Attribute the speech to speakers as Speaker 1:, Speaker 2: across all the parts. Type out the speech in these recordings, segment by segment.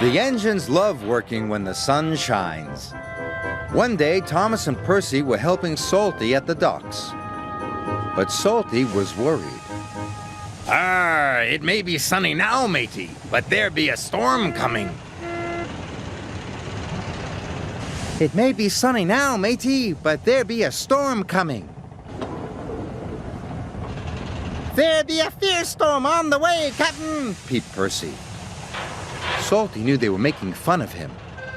Speaker 1: The engines love working when the sun shines. One day, Thomas and Percy were helping Salty at the docks. But Salty was worried.
Speaker 2: It may be sunny now, matey, but there be a storm coming.
Speaker 1: It may be sunny now, matey, but there be a storm coming. There be a fierce storm on the way, Captain, peeped Percy. Salty knew they were making fun of him.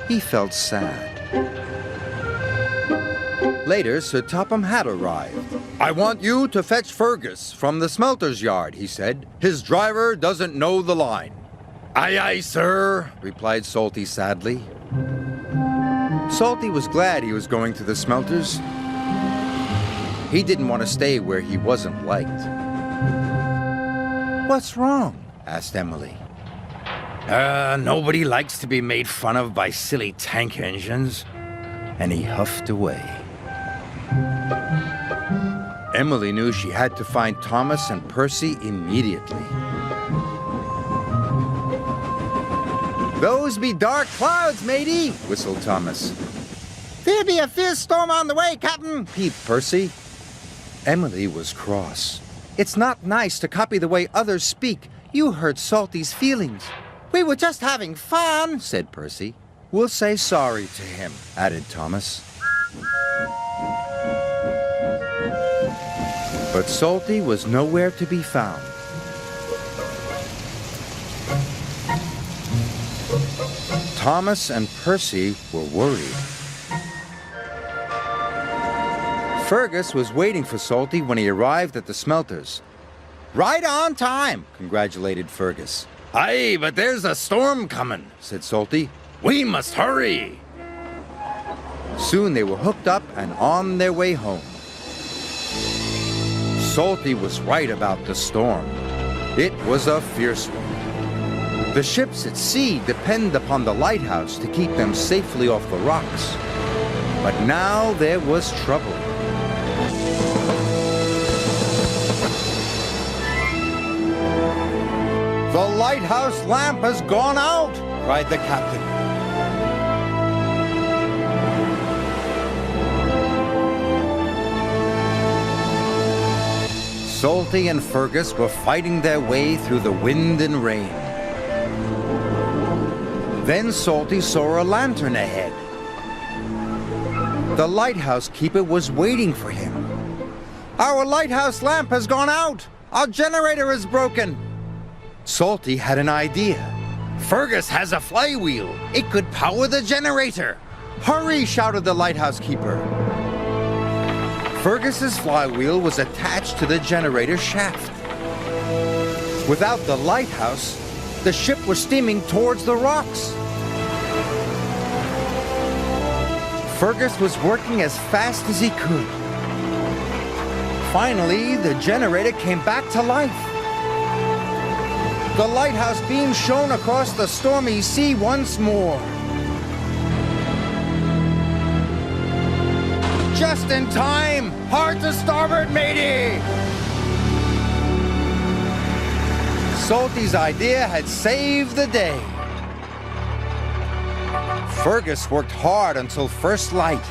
Speaker 1: He felt sad. Later, Sir Topham Hatt arrived. "I want you to fetch Fergus from the smelter's yard," he said. "His driver doesn't know the line."
Speaker 2: Aye, aye, sir,
Speaker 1: replied Salty sadly. Salty was glad he was going to the smelters. He didn't want to stay where he wasn't liked. "What's wrong?" asked Emily.
Speaker 2: Nobody likes to be made fun of by silly tank engines.
Speaker 1: And he huffed away. Emily knew she had to find Thomas and Percy immediately. "Those be dark clouds, matey," whistled Thomas. "There be a fierce storm on the way, Captain," peeped Percy. Emily was cross. "It's not nice to copy the way others speak. You hurt Salty's feelings." "We were just having fun," said Percy. "We'll say sorry to him," added Thomas. But Salty was nowhere to be found. Thomas and Percy were worried. Fergus was waiting for Salty when he arrived at the smelters. "Right on time," congratulated Fergus.
Speaker 2: Aye, but there's a storm coming,
Speaker 1: said Salty.
Speaker 2: "We must hurry."
Speaker 1: Soon they were hooked up and on their way home. Salty was right about the storm. It was a fierce one. The ships at sea depend upon the lighthouse to keep them safely off the rocks. But now there was trouble. "The lighthouse lamp has gone out!" cried the captain. Salty and Fergus were fighting their way through the wind and rain. Then Salty saw a lantern ahead. The lighthouse keeper was waiting for him. "Our lighthouse lamp has gone out! Our generator is broken!" Salty had an idea.
Speaker 2: "Fergus has a flywheel. It could power the generator."
Speaker 1: "Hurry!" shouted the lighthouse keeper. Fergus's flywheel was attached to the generator shaft. Without the lighthouse, the ship was steaming towards the rocks. Fergus was working as fast as he could. Finally, the generator came back to life. The lighthouse beam shone across the stormy sea once more. "Just in time! Hard to starboard, matey!" Salty's idea had saved the day. Fergus worked hard until first light.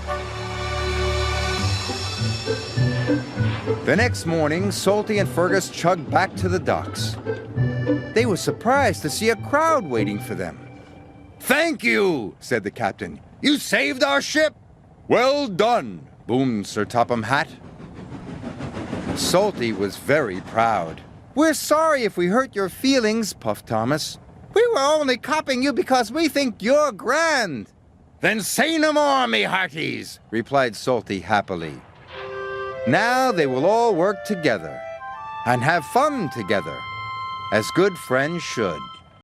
Speaker 1: The next morning, Salty and Fergus chugged back to the docks. They were surprised to see a crowd waiting for them.
Speaker 2: "Thank you," said the captain. "You saved our ship."
Speaker 1: "Well done," boomed Sir Topham Hatt. Salty was very proud. "We're sorry if we hurt your feelings," puffed Thomas. "We were only copying you because we think you're grand."
Speaker 2: "Then say no more, me hearties,"
Speaker 1: replied Salty happily. Now they will all work together and have fun together, as good friends should.